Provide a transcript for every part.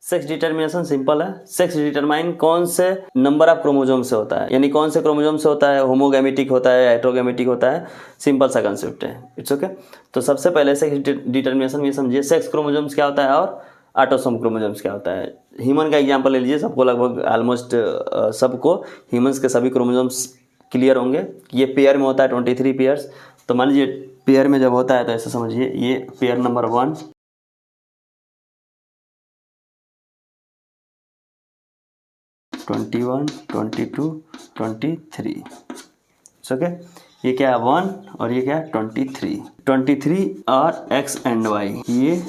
Sex determination simple है। Sex determine कौन से नंबर ऑफ क्रोमोजोम से होता है, यानी कौन से क्रोमोजोम से होता है, होमोगैमेटिक होता है, हेटेरोगैमेटिक होता है, सिंपल सा कंसेप्ट है। It's okay. तो सबसे पहले सेक्स डिटर्मिनेशन में समझिए सेक्स क्रोमोजोम्स क्या होता है और ऑटोसोम क्रोमोजोम्स क्या होता है। ह्यूमन का एग्जांपल ले लीजिए, सबको लगभग ऑलमोस्ट सबको ह्यूमंस के सभी क्रोमोजोम्स क्लियर होंगे। ये पेयर में होता है 23 पेयर्स। तो मान लीजिए पेयर में जब होता है तो ऐसे समझिए, ये पेयर नंबर 1, 21, 22, 23। ओके। ये क्या है 1 और ये क्या है 23 और एक्स एंड वाई, ये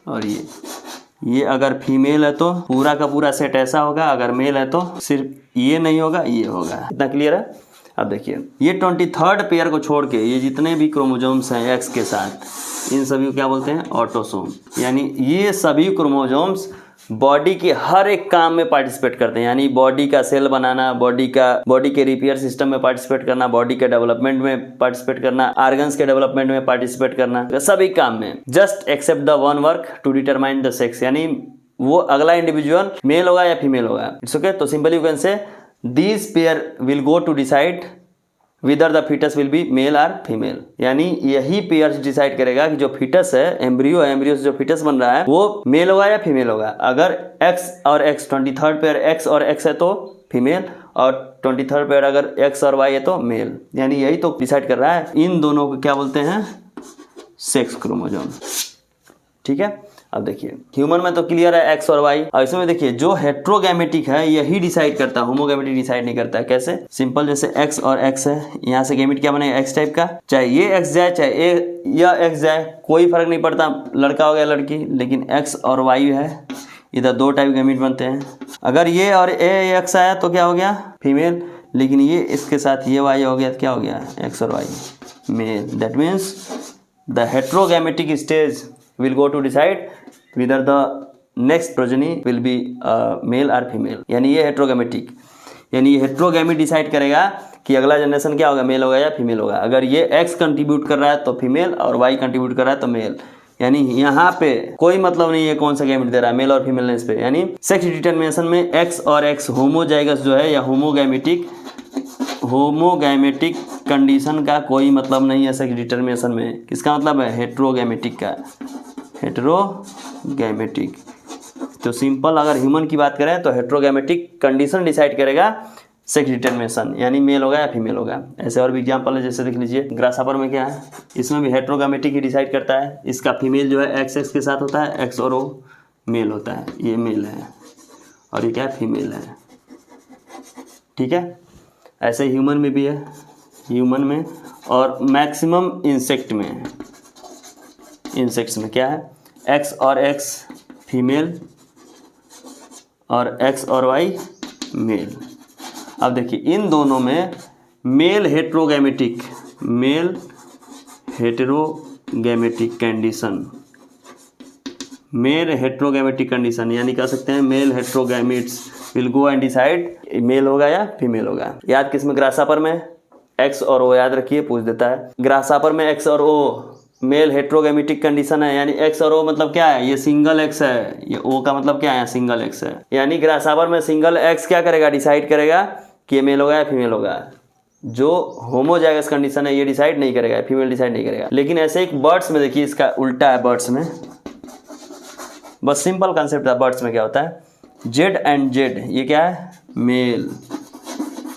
और ये अगर फीमेल है तो पूरा का पूरा सेट ऐसा होगा, अगर मेल है तो सिर्फ ये नहीं होगा, ये होगा। इतना क्लियर है। अब देखिए ये 23rd पेयर को छोड़ के ये जितने भी क्रोमोजोम्स हैं एक्स के साथ, इन सभी को क्या बोलते हैं, ऑटोसोम। यानी ये सभी क्रोमोजोम्स बॉडी के हर एक काम में पार्टिसिपेट करते हैं, यानी बॉडी का सेल बनाना, बॉडी के रिपेयर सिस्टम में पार्टिसिपेट करना, बॉडी के डेवलपमेंट में पार्टिसिपेट करना, ऑर्गन्स के डेवलपमेंट में पार्टिसिपेट करना, सभी काम में, just except the one work to determine the sex, यानी वो अगला इंडिविजुअल मेल होगा या फीमेल होगा। It's okay. तो simply you can say this pair will go to decide whether the foetus will be male और फीमेल, यानी यही पेयर डिसाइड करेगा कि जो फीटस है, एम्ब्रियो है, एम्ब्रियो से जो फीटस बन रहा है वो मेल होगा या फीमेल होगा। अगर एक्स और एक्स 23rd पेयर एक्स और एक्स है तो फीमेल, और 23rd पेयर अगर एक्स और वाई है तो मेल, यानी यही तो डिसाइड कर रहा है। इन दोनों को क्या बोलते हैं, सेक्स क्रोमोजोम। ठीक है। अब देखिए ह्यूमन में तो क्लियर है एक्स और वाई, और इसमें देखिए जो हेट्रोगैमेटिक है यही डिसाइड करता है, होमोगैमेटिक डिसाइड नहीं करता है। कैसे, सिंपल, जैसे एक्स और एक्स है, यहाँ से गैमेट क्या बनेगा, एक्स टाइप का, चाहे ये एक्स जाए चाहे यह एक्स जाए, कोई फर्क नहीं पड़ता, लड़का हो गया लड़की। लेकिन एक्स और वाई है, इधर 2 टाइप गैमेट बनते हैं। अगर ये और एक्स आया तो क्या हो गया, फीमेल, लेकिन ये इसके साथ ये वाई हो गया तो क्या हो गया, एक्स और Y, male. That means the heterogametic stage will go to decide whether the next progeny will be male or female, यानी ये हेट्रोगैमेटिक, यानी ये हेट्रोगैमी डिसाइड करेगा कि अगला जनरेशन क्या होगा, मेल होगा या फीमेल होगा। अगर ये एक्स कंट्रीब्यूट कर रहा है तो फीमेल और वाई कंट्रीब्यूट कर रहा है तो मेल, यानी यहाँ पे कोई मतलब नहीं है कौन सा गैमेट दे रहा है, मेल और फीमेलनेस पे। यानी सेक्स डिटर्मिनेशन में एक्स और एक्स होमोजाइगस जो है या होमोगैमेटिक कंडीशन का कोई मतलब नहीं है सेक्स डिटर्मिनेशन में। किसका मतलब है, हेट्रोगैमेटिक का, हेट्रोगैमेटिक। तो सिंपल अगर ह्यूमन की बात करें तो हेट्रोगैमेटिक कंडीशन डिसाइड करेगा सेक्स डिटर्मिनेशन, यानी मेल होगा या फीमेल होगा। ऐसे और भी एग्जांपल है, जैसे देख लीजिए ग्रासहॉपर में क्या है, इसमें भी हेट्रोगैमेटिक ही डिसाइड करता है। इसका फीमेल जो है एक्स एक्स के साथ होता है, एक्स और ओ मेल होता है, ये मेल है और ये क्या है, फीमेल है। ठीक है। ऐसे ह्यूमन में भी है, ह्यूमन में और मैक्सिमम इंसेक्ट्स में क्या है, एक्स और एक्स फीमेल और एक्स और वाई मेल। अब देखिए इन दोनों में मेल हेट्रोगैमेटिक कंडीशन, यानी कह सकते हैं male heterogametes will go and decide male होगा या फीमेल होगा। याद किसमें, ग्रासहॉपर में एक्स और ओ, याद रखिए, पूछ देता है। ग्रासहॉपर में एक्स और ओ मेल हेट्रोगैमेटिक कंडीशन है, यानी एक्स और ओ मतलब क्या है, ये सिंगल एक्स है, ये ओ का मतलब क्या है, सिंगल एक्स है। यानी ग्रासहॉपर में सिंगल एक्स क्या करेगा, डिसाइड करेगा कि ये मेल होगा या फीमेल होगा। जो होमोजाइगस कंडीशन है ये डिसाइड नहीं करेगा, फीमेल डिसाइड नहीं करेगा। लेकिन ऐसे एक बर्ड्स में देखिए इसका उल्टा है, बर्ड्स में बस सिंपल कंसेप्ट है। बर्ड्स में क्या होता है, जेड एंड जेड ये क्या है, मेल,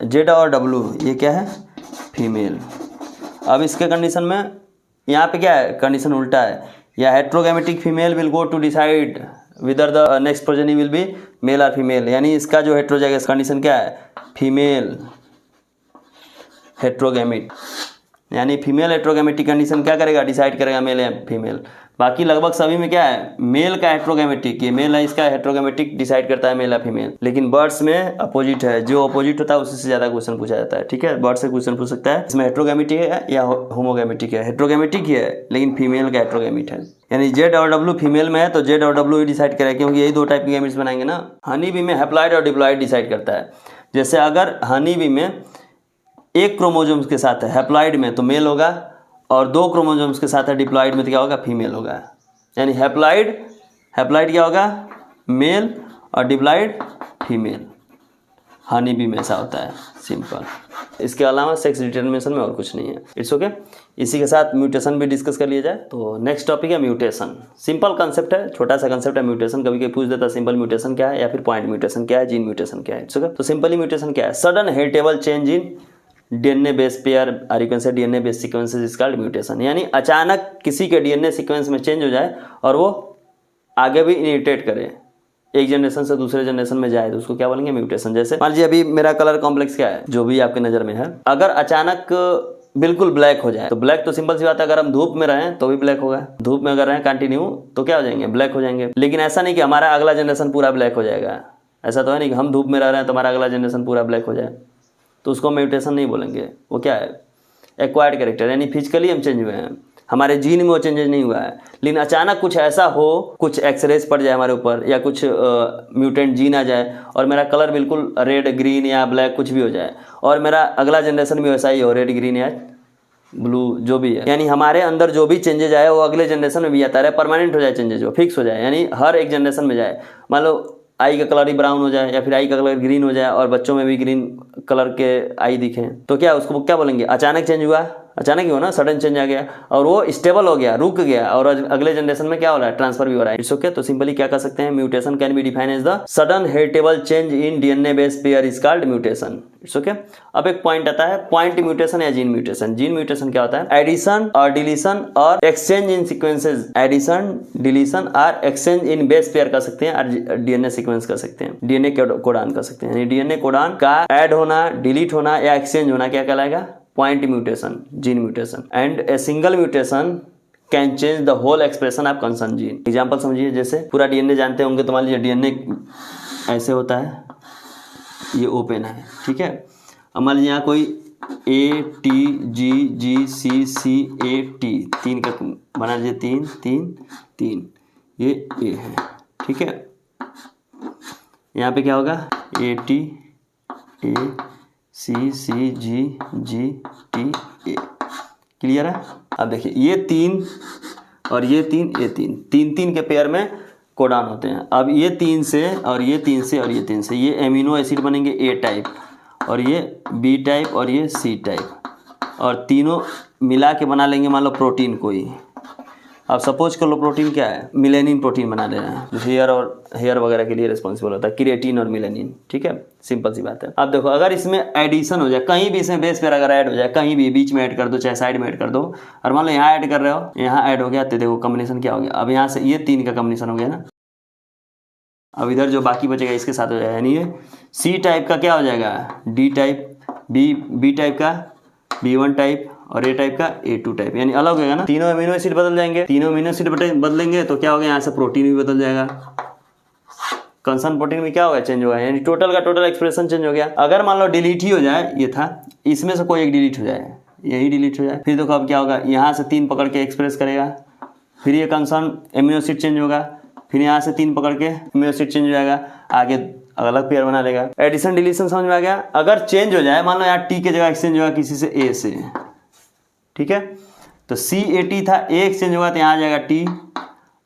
जेड और डब्लू ये क्या है, फीमेल। अब इसके कंडीशन में यहाँ पे क्या है, कंडीशन उल्टा है, या heterogametic female will go to decide whether the next progeny will be male और फीमेल, यानी इसका जो हेट्रोजाइगस कंडीशन क्या है, फीमेल हेट्रोगैमिट, यानी फीमेल हेट्रोगैमेटिक कंडीशन क्या करेगा, डिसाइड करेगा मेल या फीमेल। बाकी लगभग सभी में क्या है, मेल का हेट्रोगैमेटिक, ये मेल है इसका हेट्रोगैमेटिक डिसाइड करता है मेल या फीमेल। लेकिन बर्ड्स में अपोजिट है, जो अपोजिट होता है उसी से ज़्यादा क्वेश्चन पूछा जाता है। ठीक है, बर्ड से क्वेश्चन पूछ सकता है, इसमें हेट्रोगैमेटिक है या होमोगैमेटिक है। हेट्रोगैमेटिक ही है लेकिन फीमेल का हेट्रोगैमिट है, यानी जेड और डब्लू फीमेल में है तो जेड और डब्लू ही डिसाइड करेगा, क्योंकि यही 2 टाइप के गैमेट्स बनाएंगे ना। हनी बी में हैप्लॉइड और डिप्लॉइड डिसाइड करता है। जैसे अगर हनी बी में एक क्रोमोजोम्स के साथ है हैप्लॉइड में तो मेल होगा, और 2 क्रोमोजोम्स के साथ है डिप्लॉइड में तो क्या होगा, फीमेल होगा। यानी हैप्लॉइड क्या होगा, मेल, और डिप्लॉयड फीमेल। हनी बी में ऐसा होता है, सिंपल। इसके अलावा सेक्स डिटर्मिनेशन में और कुछ नहीं है। It's okay. इसी के साथ म्यूटेशन भी डिस्कस कर लिया जाए। तो नेक्स्ट टॉपिक है म्यूटेशन। सिंपल कंसेप्ट है, छोटा सा कंसेप्ट है म्यूटेशन। कभी कभी पूछ देता है सिंपल म्यूटेशन क्या है या फिर पॉइंट म्यूटेशन क्या है, जीन म्यूटेशन क्या है। It's okay. तो सिंपली म्यूटेशन क्या है? Sudden heritable change in DNA base pair और you can say DNA base sequences is called mutation. यानी अचानक किसी के डीएनए सीक्वेंस में चेंज हो जाए और वो आगे भी इनिटेट करे, एक जनरेशन से दूसरे जनरेशन में जाए, तो उसको क्या बोलेंगे? म्यूटेशन। जैसे मान लीजिए अभी मेरा कलर कॉम्प्लेक्स क्या है, जो भी आपकी नज़र में है, अगर अचानक बिल्कुल ब्लैक हो जाए, तो ब्लैक तो सिंपल सी बात है, अगर हम धूप में रहें तो भी ब्लैक होगा, धूप में अगर रहें कंटिन्यू तो क्या हो जाएंगे? ब्लैक हो जाएंगे। लेकिन ऐसा नहीं कि हमारा अगला जनरेशन पूरा ब्लैक हो जाएगा। ऐसा तो है नहीं कि हम धूप में रह रहे हैं तो हमारा अगला जनरेशन पूरा ब्लैक हो जाए, तो उसको म्यूटेशन नहीं बोलेंगे। वो क्या है? एक्वायर्ड कैरेक्टर, यानी फिजिकली हम चेंज हुए हैं, हमारे जीन में वो चेंजेस नहीं हुआ है, लेकिन अचानक कुछ ऐसा हो, कुछ एक्सरेज पड़ जाए हमारे ऊपर या कुछ म्यूटेंट जीन आ जाए और मेरा कलर बिल्कुल रेड, ग्रीन या ब्लैक कुछ भी हो जाए, और मेरा अगला जनरेशन भी वैसा ही हो, रेड, ग्रीन या ब्लू जो भी है, यानी हमारे अंदर जो भी चेंजेज आए वो अगले जनरेशन में भी आता रहे, परमानेंट हो जाए चेंजेज, वो फिक्स हो जाए, यानी हर एक जनरेशन में जाए। मान लो आई का कलर ही ब्राउन हो जाए या फिर आई का कलर ग्रीन हो जाए और बच्चों में भी ग्रीन कलर के आई दिखें, तो क्या उसको क्या बोलेंगे? अचानक चेंज हुआ, अचानक ही हो ना, सडन चेंज आ गया और वो स्टेबल हो गया, रुक गया, और अगले जनरेशन में क्या हो रहा है? ट्रांसफर भी हो रहा है। It's okay. तो सिंपली क्या कर सकते हैं? Mutation can be defined as the sudden heritable change in DNA base pair is called mutation. It's okay. अब एक पॉइंट आता है, पॉइंट म्यूटेशन या जीन म्यूटेशन। जीन म्यूटेशन क्या होता है? एडिशन और डिलीशन और exchange in sequences, addition, deletion और एक्सचेंज इन बेस पेयर कर सकते हैं और डीएनए सीक्वेंस कर सकते हैं, डीएनए कोडान कर सकते हैं। यानी डीएनए कोडान का ऐड होना, डिलीट होना या एक्सचेंज होना क्या कहलाएगा? Point mutation, gene mutation. And a single mutation can change the whole expression of concern gene. Example समझिए, जैसे पूरा डीएनए जानते होंगे, तो मान लीजिए डीएनए ऐसे होता है, ये ओपन है, ठीक है। अब मान लीजिए यहाँ कोई A T G ji C C A T, तीन का बना लीजिए, तीन तीन तीन, ये ए है, ठीक है। यहाँ पे क्या होगा? A T A C C G G T A. Clear है? अब देखिए ये तीन और ये तीन, ये तीन, तीन तीन के पेयर में कोडान होते हैं। अब ये तीन से और ये तीन से और ये तीन से ये एमिनो एसिड बनेंगे ए टाइप, और ये बी टाइप और ये सी टाइप, और तीनों मिला के बना लेंगे मान लो प्रोटीन कोई। अब सपोज कर लो प्रोटीन क्या है? मिलेनिन प्रोटीन बना ले रहे हैं, जो हेयर और हेयर वगैरह के लिए रिस्पॉन्सिबल होता है, क्रिएटिन और मिलेनिन, ठीक है। सिंपल सी बात है। अब देखो अगर इसमें एडिशन हो जाए, कहीं भी इसमें बेस पर अगर ऐड हो जाए, कहीं भी बीच में ऐड कर दो चाहे साइड में ऐड कर दो, और मान लो यहाँ ऐड कर रहे हो, यहाँ ऐड हो गया, तो देखो कॉम्बिनेशन क्या हो गया? अब यहाँ से ये तीन का कॉम्बिनेशन हो गया ना, अब इधर जो बाकी बचेगा इसके साथ हो जाएगा, यानी ये सी टाइप का क्या हो जाएगा? डी टाइप, बी टाइप का B1 टाइप, और ए टाइप का A2 टाइप, यानी अलग हो गया ना। तीनों अमीनो एसिड बदल जाएंगे, तीनों अमीनो एसिड बदलेंगे तो क्या होगा? यहाँ से प्रोटीन भी बदल जाएगा, कंसर्न प्रोटीन में क्या होगा? चेंज होगा, यानी टोटल का टोटल एक्सप्रेशन चेंज हो गया। अगर मान लो डिलीट ही हो जाए, ये था, इसमें से कोई एक डिलीट हो जाए, यही डिलीट हो जाए, फिर देखो अब क्या होगा? यहाँ से तीन पकड़ के एक्सप्रेस करेगा, फिर ये कंसर्न एमिनो एसिड चेंज होगा, फिर यहाँ से तीन पकड़ के एमिनो एसिड चेंज हो जाएगा, आगे अलग पेयर बना लेगा। एडिशन डिलीशन समझ में आ गया? अगर चेंज हो जाए, मान लो यहाँ टी के जगह एक्सचेंज होगा किसी से ए से, ठीक है, तो सी ए टी था, ए एक्सचेंज होगा तो यहाँ आ जाएगा टी।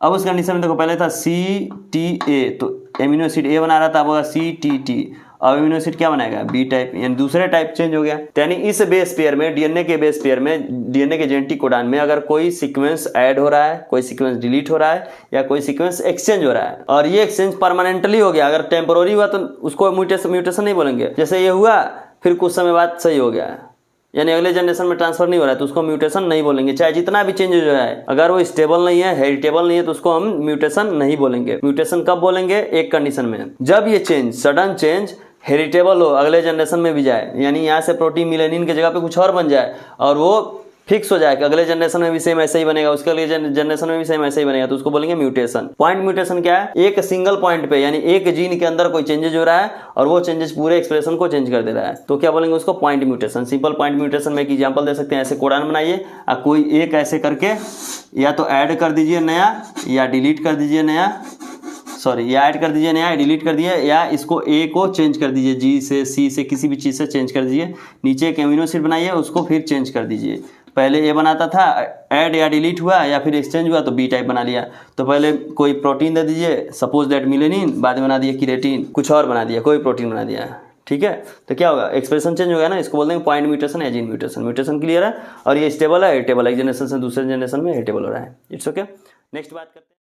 अब उस कंडीशन में देखो पहले था सी टी ए, तो एमिनो एसिड ए बना रहा था, अब होगा सी टी टी, अब एमिनो एसिड क्या बनाएगा? बी टाइप, यानी दूसरे टाइप चेंज हो गया। यानी इस बेस पेयर में, डीएनए के बेस पेयर में, डीएनए के जेनेटिक कोडान में अगर कोई सीक्वेंस ऐड हो रहा है, कोई सीक्वेंस डिलीट हो रहा है, या कोई सीक्वेंस एक्सचेंज हो रहा है, और ये एक्सचेंज परमानेंटली हो गया, अगर टेम्पोररी हुआ तो उसको म्यूटेशन नहीं बोलेंगे। जैसे ये हुआ फिर कुछ समय बाद सही हो गया, यानी अगले जनरेशन में ट्रांसफर नहीं हो रहा है, तो उसको म्यूटेशन नहीं बोलेंगे। चाहे जितना भी चेंज हो जाए, अगर वो स्टेबल नहीं है, हेरिटेबल नहीं है, तो उसको हम म्यूटेशन नहीं बोलेंगे। म्यूटेशन कब बोलेंगे? एक कंडीशन में, जब ये चेंज, सडन चेंज हेरिटेबल हो, अगले जनरेशन में भी जाए, यानी यहाँ से प्रोटीन मिलेनिन के जगह पे कुछ और बन जाए और वो फिक्स हो जाए कि अगले जनरेशन में भी सेम ऐसे ही बनेगा, उसके अगले जनरेशन में भी सेम ऐसे ही बनेगा, तो उसको बोलेंगे म्यूटेशन। पॉइंट म्यूटेशन क्या है? एक सिंगल पॉइंट पे, यानी एक जीन के अंदर कोई चेंजेज हो रहा है और वो चेंजेस पूरे एक्सप्रेशन को चेंज कर दे रहा है, तो क्या बोलेंगे उसको? Point mutation. Simple point mutation में एक एग्जांपल दे सकते हैं, ऐसे कोडान बनाइए, कोई एक ऐसे करके या तो ऐड कर दीजिए नया, या डिलीट कर दीजिए नया, सॉरी, या ऐड कर दीजिए नया, डिलीट कर दिए, या इसको ए को चेंज कर दीजिए, जी से, सी से, किसी भी चीज़ से चेंज कर दीजिए। नीचे एक एमिनो एसिड बनाइए, उसको फिर चेंज कर दीजिए, पहले ए बनाता था, ऐड या डिलीट हुआ या फिर एक्सचेंज हुआ तो बी टाइप बना लिया। तो पहले कोई प्रोटीन दे दीजिए, सपोज दैट मिलेनिन, बाद में बना दिया किरेटिन, कुछ और बना दिया, कोई प्रोटीन बना दिया, ठीक है। तो क्या होगा, एक्सप्रेशन चेंज हो गया ना, इसको बोल देंगे पॉइंट म्यूटेशन या जीन म्यूटेशन। म्यूटेशन क्लियर है, और ये स्टेबल है, स्टेबल एक जनरेशन से दूसरे जनरेशन में स्टेबल हो रहा है। It's okay. नेक्स्ट बात करते हैं